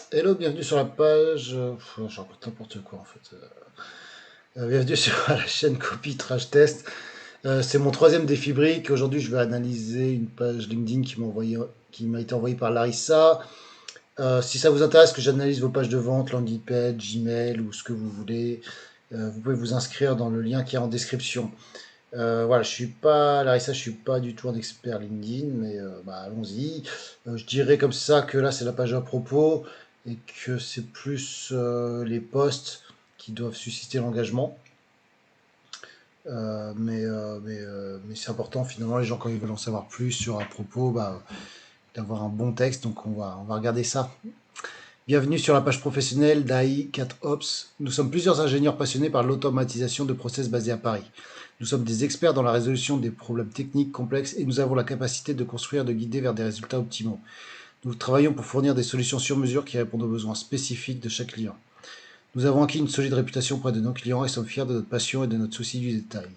Hello, bienvenue sur la page. Je raconte n'importe quoi en fait. Bienvenue sur la chaîne Copy Trash Test. C'est mon troisième défi brique. Aujourd'hui, je vais analyser une page LinkedIn qui m'a été envoyée par Larissa. Si ça vous intéresse que j'analyse vos pages de vente, landing page, Gmail ou ce que vous voulez, vous pouvez vous inscrire dans le lien qui est en description. Voilà, je suis pas, Larissa, je suis pas du tout un expert LinkedIn, mais allons-y. Je dirais comme ça que là, c'est la page à propos et que c'est plus les posts qui doivent susciter l'engagement. Mais c'est important finalement, les gens quand ils veulent en savoir plus sur à propos, d'avoir un bon texte. Donc on va regarder ça. Bienvenue sur la page professionnelle d'AI 4Ops. Nous sommes plusieurs ingénieurs passionnés par l'automatisation de process basés à Paris. Nous sommes des experts dans la résolution des problèmes techniques complexes et nous avons la capacité de construire et de guider vers des résultats optimaux. Nous travaillons pour fournir des solutions sur mesure qui répondent aux besoins spécifiques de chaque client. Nous avons acquis une solide réputation auprès de nos clients et sommes fiers de notre passion et de notre souci du détail.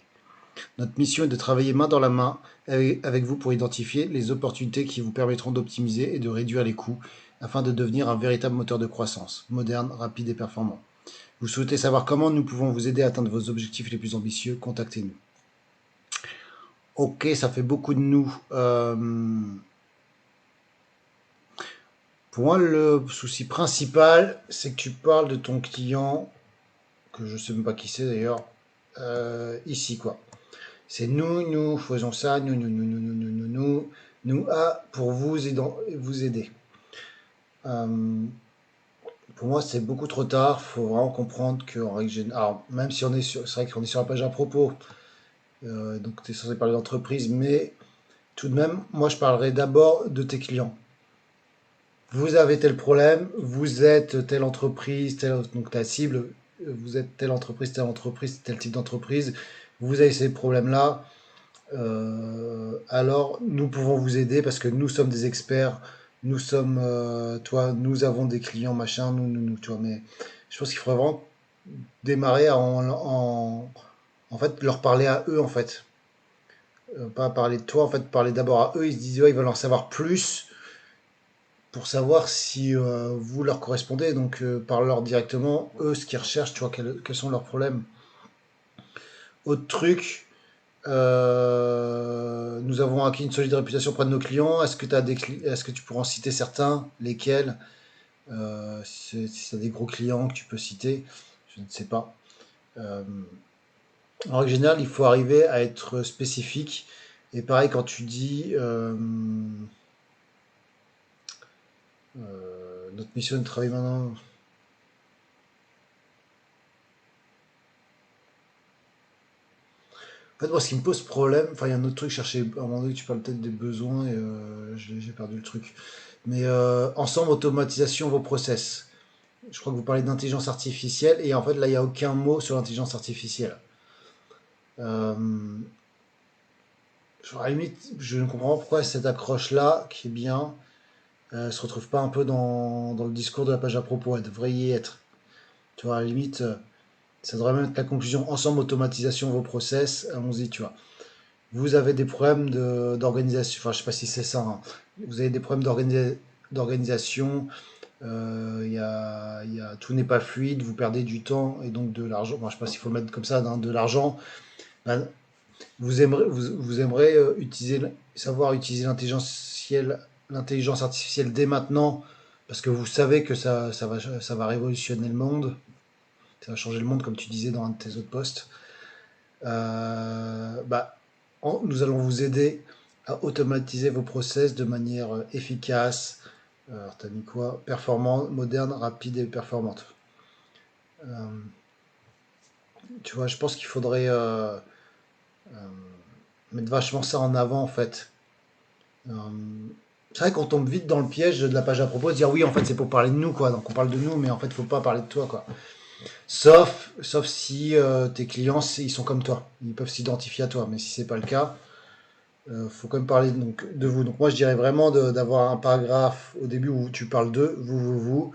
Notre mission est de travailler main dans la main avec vous pour identifier les opportunités qui vous permettront d'optimiser et de réduire les coûts afin de devenir un véritable moteur de croissance, moderne, rapide et performant. Vous souhaitez savoir comment nous pouvons vous aider à atteindre vos objectifs les plus ambitieux? Contactez-nous. Ok, ça fait beaucoup de nous. Pour moi, le souci principal, c'est que tu parles de ton client, que je ne sais même pas qui c'est d'ailleurs, ici quoi. C'est nous faisons ça, nous, pour vous aider. Euh, pour moi, c'est beaucoup trop tard. Faut vraiment comprendre qu'en règle générale, alors, même si c'est vrai qu'on est sur la page à propos, donc tu es censé parler d'entreprise, mais tout de même, moi, je parlerai d'abord de tes clients. Vous avez tel problème, vous êtes telle entreprise, donc ta cible, vous êtes telle entreprise, tel type d'entreprise, vous avez ces problèmes-là. Alors nous pouvons vous aider parce que nous sommes des experts, nous avons des clients, machin, tu vois, mais je pense qu'il faudrait vraiment démarrer en fait, leur parler à eux, en fait. Pas parler de toi, en fait, parler d'abord à eux, ils se disent, ouais, ils veulent en savoir plus pour savoir si vous leur correspondez, donc parle-leur directement, eux, ce qu'ils recherchent, tu vois, quels sont leurs problèmes. Autre truc, nous avons acquis une solide réputation auprès de nos clients. Est-ce que tu pourras en citer certains? Lesquels? Si tu as des gros clients que tu peux citer, je ne sais pas. Euh, En règle générale, il faut arriver à être spécifique. Et pareil, quand tu dis notre mission est de travailler maintenant. En fait, moi, ce qui me pose problème, enfin, il y a un autre truc, chercher, à un moment donné, tu parles peut-être des besoins et j'ai perdu le truc. Mais ensemble, automatisation, vos process. Je crois que vous parlez d'intelligence artificielle et en fait, là, il n'y a aucun mot sur l'intelligence artificielle. Euh, à la limite, je ne comprends pas pourquoi cette accroche-là, qui est bien, se retrouve pas un peu dans le discours de la page à propos. Elle devrait y être. Tu vois, à la limite, ça devrait même être la conclusion. Ensemble, automatisation, vos process, allons-y, tu vois. Vous avez des problèmes d'organisation, enfin, je sais pas si c'est ça, hein. Vous avez des problèmes d'organisation, tout n'est pas fluide, vous perdez du temps et donc de l'argent. Bon, je sais pas s'il faut le mettre comme ça, hein, de l'argent. Ben, vous aimeriez savoir utiliser l'intelligence artificielle dès maintenant parce que vous savez que ça va révolutionner le monde, ça va changer le monde comme tu disais dans un de tes autres posts. Euh, bah, Nous allons vous aider à automatiser vos process de manière efficace. Alors, t'as mis quoi? Performante, moderne, rapide et performante. Euh, Tu vois, je pense qu'il faudrait euh, mettre vachement ça en avant, en fait. Euh, c'est vrai qu'on tombe vite dans le piège de la page à propos, de dire oui, en fait, c'est pour parler de nous, quoi. Donc, on parle de nous, mais en fait, faut pas parler de toi, quoi. Sauf si tes clients, ils sont comme toi. Ils peuvent s'identifier à toi. Mais si c'est pas le cas, faut quand même parler donc, de vous. Donc moi, je dirais vraiment d'avoir un paragraphe au début où tu parles de vous.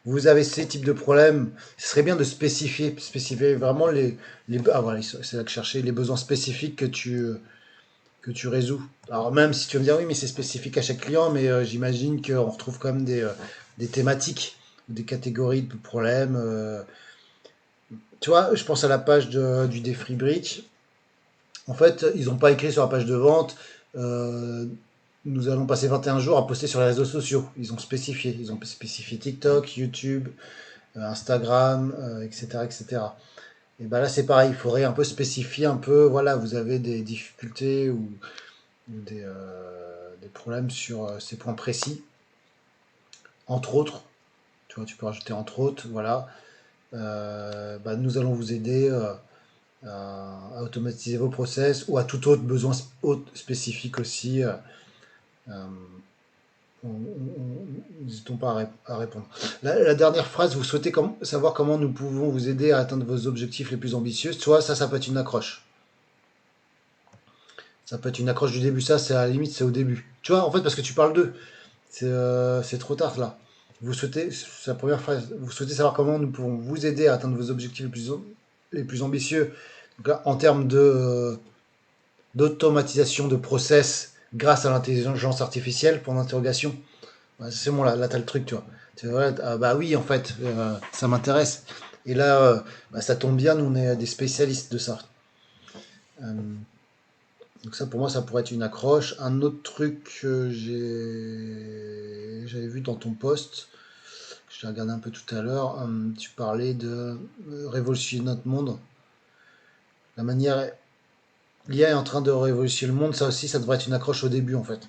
Vous avez ces types de problèmes. Ce serait bien de spécifier vraiment voilà, c'est là que je cherchais les besoins spécifiques que tu résous. Alors même si tu vas me dire oui, mais c'est spécifique à chaque client, mais j'imagine qu'on retrouve quand même des thématiques. des catégories de problèmes. Tu vois, je pense à la page du Defree Brick. En fait, ils n'ont pas écrit sur la page de vente, euh, nous allons passer 21 jours à poster sur les réseaux sociaux. Ils ont spécifié. Ils ont spécifié TikTok, YouTube, Instagram, etc., etc. Et cetera. Et ben là, c'est pareil. Il faudrait un peu spécifier un peu. Voilà, vous avez des difficultés ou des problèmes sur ces points précis. Entre autres, tu vois, tu peux rajouter entre autres. Voilà. Bah, nous allons vous aider à automatiser vos process ou à tout autre besoin spécifique aussi. Euh, N'hésitons pas à répondre. La dernière phrase, vous souhaitez savoir comment nous pouvons vous aider à atteindre vos objectifs les plus ambitieux. Tu vois, ça peut être une accroche. Ça peut être une accroche du début. Ça, c'est à la limite, c'est au début. Tu vois, en fait, parce que tu parles d'eux. C'est trop tard là. Vous souhaitez, c'est la première phrase, vous souhaitez savoir comment nous pouvons vous aider à atteindre vos objectifs les plus ambitieux. Donc là, en termes d'automatisation de process grâce à l'intelligence artificielle, pour l'interrogation. Ouais, c'est bon, là, t'as le truc, tu vois. Tu vois, ah, bah oui, en fait, ça m'intéresse. Et là, bah, ça tombe bien, nous, on est des spécialistes de ça. Euh, donc ça, pour moi, ça pourrait être une accroche. Un autre truc que j'avais vu dans ton post, je l'ai regardé un peu tout à l'heure, tu parlais de révolutionner notre monde. La manière, l'IA est en train de révolutionner le monde, ça aussi, ça devrait être une accroche au début, en fait.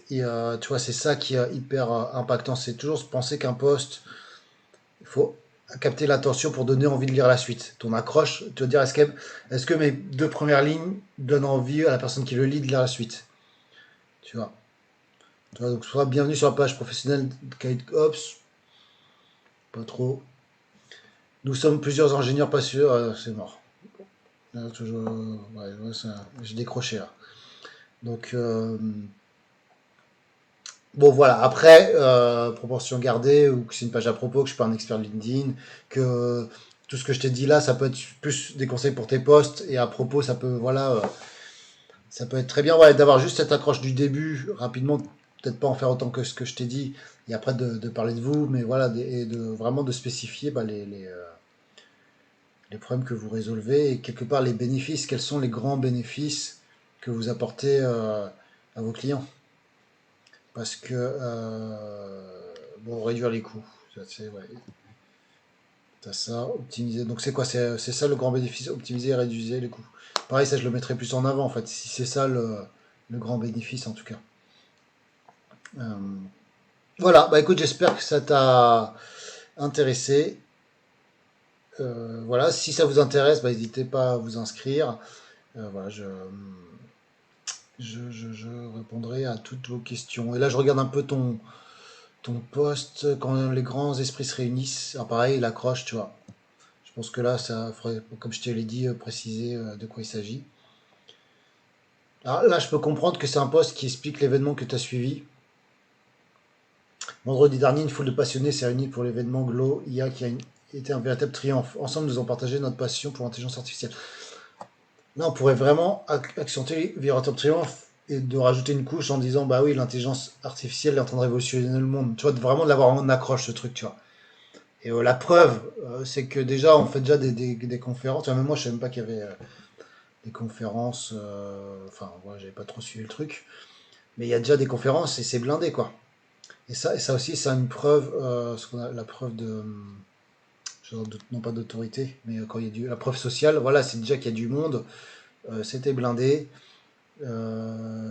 Tu vois, c'est ça qui est hyper impactant. C'est toujours se penser qu'un post, il faut capter l'attention pour donner envie de lire la suite. Ton accroche, te dire est-ce que mes deux premières lignes donnent envie à la personne qui le lit de lire la suite. Tu vois. Tu vois, donc soit bienvenue sur la page professionnelle de Kite Ops, pas trop. Nous sommes plusieurs ingénieurs passionnés, c'est mort. Là, toujours, ouais, j'ai décroché là. Donc bon voilà. Après, proportion gardée ou que c'est une page à propos, que je suis pas un expert de LinkedIn, que tout ce que je t'ai dit là, ça peut être plus des conseils pour tes posts et à propos, ça peut voilà. Ça peut être très bien ouais, d'avoir juste cette accroche du début, rapidement, peut-être pas en faire autant que ce que je t'ai dit, et après de parler de vous, mais voilà, et de vraiment de spécifier bah, les problèmes que vous résolvez et quelque part les bénéfices, quels sont les grands bénéfices que vous apportez à vos clients. Parce que, bon, réduire les coûts, ça, ouais, t'as ça, optimiser. Donc c'est quoi? C'est ça le grand bénéfice, optimiser et réduire les coûts. Pareil, ça je le mettrais plus en avant en fait, si c'est ça le grand bénéfice en tout cas. Euh, Voilà, bah écoute, j'espère que ça t'a intéressé. Voilà, si ça vous intéresse, bah, n'hésitez pas à vous inscrire. Voilà, je répondrai à toutes vos questions. Et là, je regarde un peu ton post quand les grands esprits se réunissent. Ah, pareil, l'accroche, tu vois. Je pense que là, ça ferait, comme je te l'ai dit, préciser de quoi il s'agit. Alors là, je peux comprendre que c'est un post qui explique l'événement que tu as suivi. Vendredi dernier, une foule de passionnés s'est réunie pour l'événement Glow IA qui a été un véritable triomphe. Ensemble, nous avons partagé notre passion pour l'intelligence artificielle. Là, on pourrait vraiment accentuer le véritable triomphe et de rajouter une couche en disant bah oui, l'intelligence artificielle est en train de révolutionner le monde. Tu vois, vraiment de l'avoir en accroche ce truc, tu vois. Et la preuve, c'est que déjà, on fait déjà des conférences. Enfin, même moi, je savais même pas qu'il y avait des conférences. Enfin, moi, j'avais pas trop suivi le truc. Mais il y a déjà des conférences et c'est blindé, quoi. Et ça aussi, c'est une preuve, ce qu'on a, la preuve de, non pas d'autorité, mais quand il y a la preuve sociale, voilà, c'est déjà qu'il y a du monde, c'était blindé,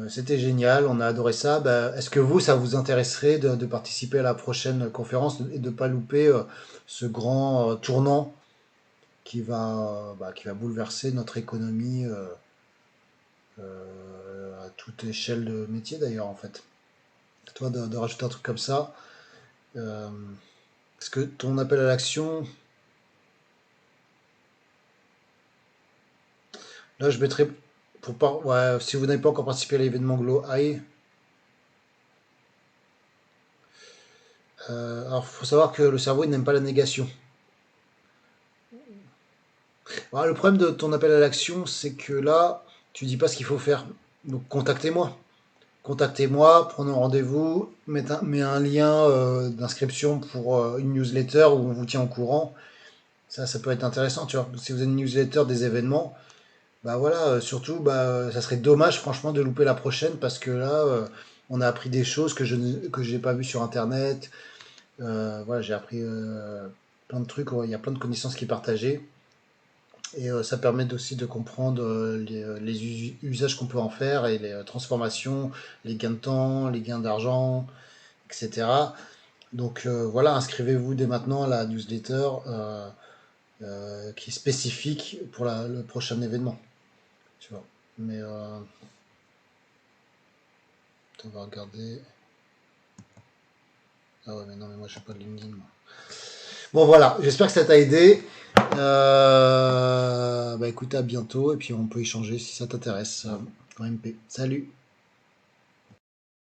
c'était génial, on a adoré ça. Bah, est-ce que vous, ça vous intéresserait de participer à la prochaine conférence et de ne pas louper ce grand tournant qui va bouleverser notre économie à toute échelle de métier d'ailleurs en fait. Toi de rajouter un truc comme ça, euh, est-ce que ton appel à l'action, là je mettrais, ouais, si vous n'avez pas encore participé à l'événement Glow Eye, alors il faut savoir que le cerveau il n'aime pas la négation. Alors, le problème de ton appel à l'action, c'est que là, tu dis pas ce qu'il faut faire. Donc contactez-moi. contactez-moi, prenons rendez-vous, mets un lien d'inscription pour une newsletter où on vous tient au courant. Ça peut être intéressant, tu vois. Si vous avez une newsletter des événements, bah voilà, surtout, ça serait dommage franchement de louper la prochaine parce que là, on a appris des choses que j'ai pas vues sur Internet. Voilà, j'ai appris plein de trucs, il y a plein de connaissances qui sont partagées. Et ça permet aussi de comprendre usages qu'on peut en faire et les transformations, les gains de temps, les gains d'argent, etc. Donc voilà, inscrivez-vous dès maintenant à la newsletter qui est spécifique pour le prochain événement. Tu vois. Mais on va regarder. Ah ouais, mais non, mais moi je suis pas de LinkedIn. Moi. Bon voilà, j'espère que ça t'a aidé. Bah écoute, à bientôt et puis on peut échanger si ça t'intéresse. En MP. Salut!